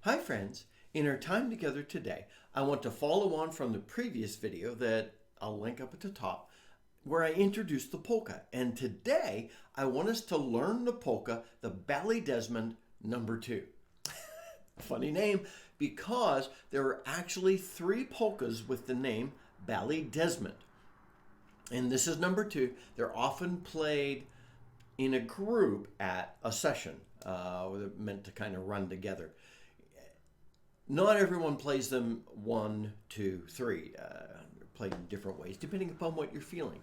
Hi friends, in our time together today, I want to follow on from the previous video that I'll link up at the top where I introduced the polka. And today I want us to learn the polka, the Ballydesmond number 2. Funny name because there are actually 3 polkas with the name Ballydesmond. And this is number 2. They're often played in a group at a session. They're meant to kind of run together. Not everyone plays them 1, 2, 3. Played in different ways depending upon what you're feeling.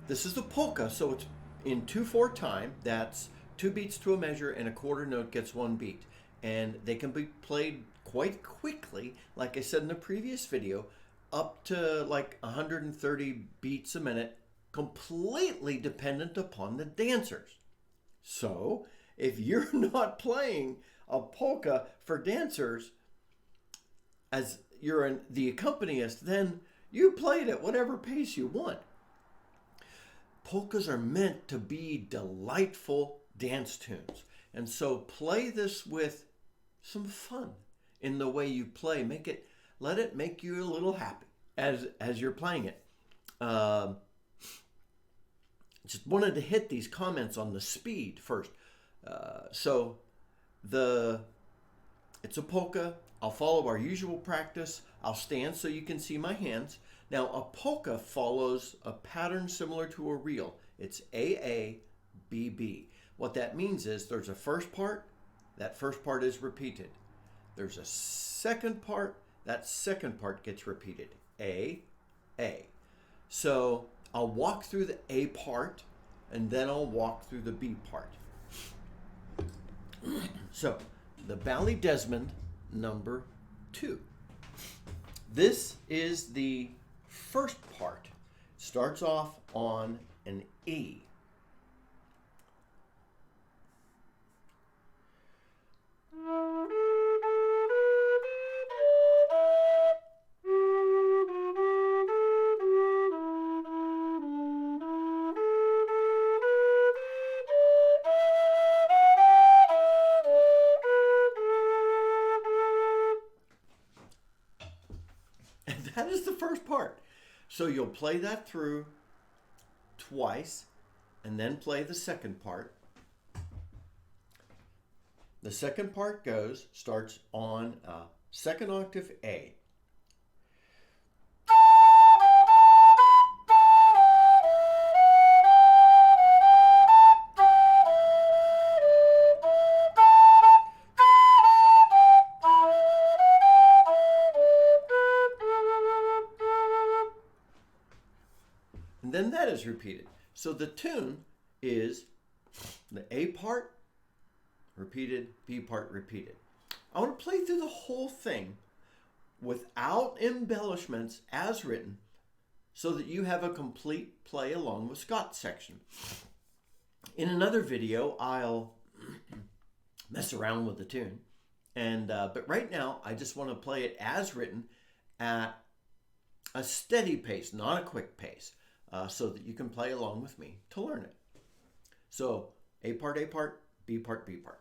This is the polka, so it's in 2/4 time. That's 2 beats to a measure, and a quarter note gets 1 beat. And they can be played quite quickly, like I said in the previous video, up to like 130 beats a minute, completely dependent upon the dancers. So if you're not playing a polka for dancers as you're the accompanist, then you play it at whatever pace you want. Polkas are meant to be delightful dance tunes. And so play this with some fun in the way you play. Let it make you a little happy as you're playing it. Just wanted to hit these comments on the speed first. It's a polka. I'll follow our usual practice. I'll stand so you can see my hands. Now, a polka follows a pattern similar to a reel. It's A, B, B. What that means is there's a first part. That first part is repeated. There's a second part. That second part gets repeated. A. So I'll walk through the A part, and then I'll walk through the B part. So, the Ballydesmond number 2. This is the first part. Starts off on an E. That is the first part. So you'll play that through twice and then play the second part. The second part starts on a second octave A. And then that is repeated. So the tune is the A part, repeated, B part, repeated. I want to play through the whole thing without embellishments as written so that you have a complete play along with Scott's section. In another video, I'll mess around with the tune. But right now, I just want to play it as written at a steady pace, not a quick pace. So that you can play along with me to learn it. So, A part, B part, B part.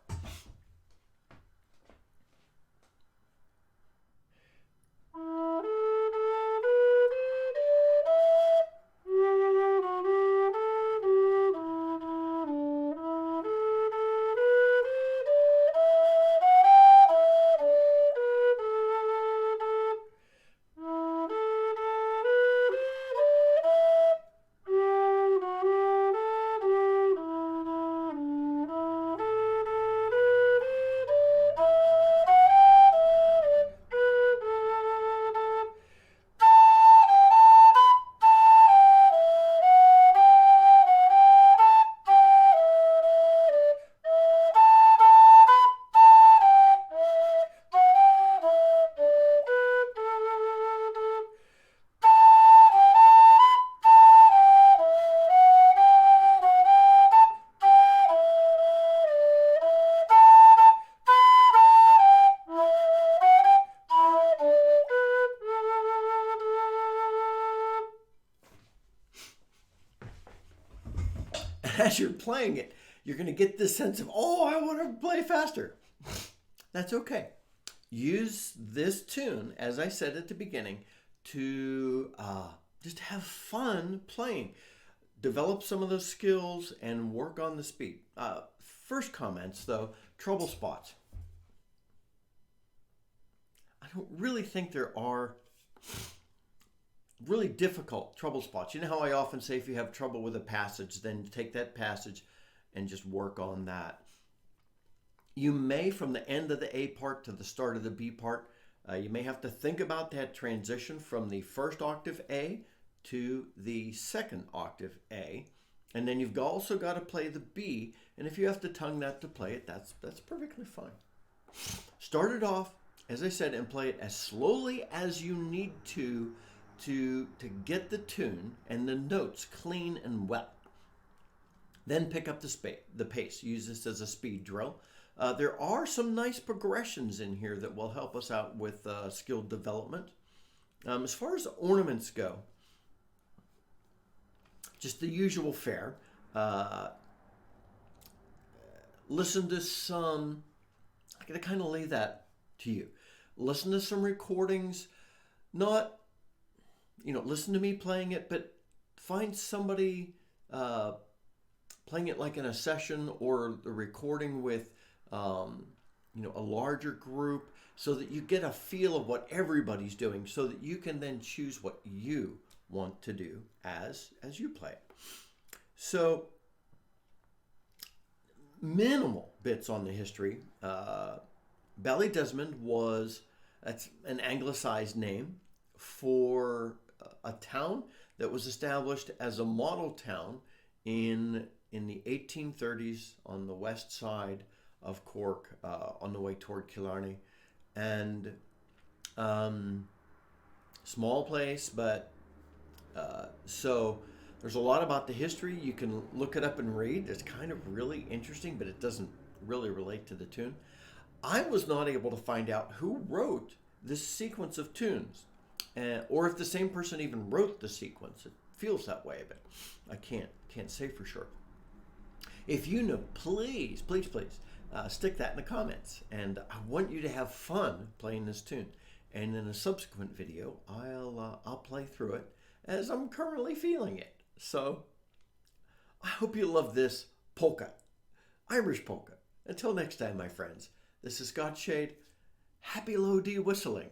As you're playing it, you're going to get this sense of, oh, I want to play faster. That's okay. use this tune, as I said at the beginning, to just have fun playing. Develop some of those skills and work on the speed. First comments, though, trouble spots. I don't really think there are really difficult trouble spots. You know how I often say if you have trouble with a passage, then take that passage and just work on that. You may, from the end of the A part to the start of the B part, you may have to think about that transition from the first octave A to the second octave A. And then you've also got to play the B. And if you have to tongue that to play it, that's perfectly fine. Start it off, as I said, and play it as slowly as you need to get the tune and the notes clean and well. Then pick up the pace. Use this as a speed drill. There are some nice progressions in here that will help us out with skill development. As far as ornaments go, just the usual fare. Listen to some, I'm going to kind of lay that to you. Listen to some recordings, not, listen to me playing it, but find somebody playing it like in a session or the recording with, a larger group so that you get a feel of what everybody's doing so that you can then choose what you want to do as you play it. So minimal bits on the history. Ballydesmond that's an anglicized name for a town that was established as a model town in the 1830s on the west side of Cork, on the way toward Killarney. And small place, but so there's a lot about the history. You can look it up and read. It's kind of really interesting, but it doesn't really relate to the tune. I was not able to find out who wrote this sequence of tunes, or if the same person even wrote the sequence. It feels that way, but I can't say for sure. If you know, please stick that in the comments. And I want you to have fun playing this tune. And in a subsequent video, I'll play through it as I'm currently feeling it. So I hope you love this polka, Irish polka. Until next time, my friends, this is Scott Shade. Happy low D whistling.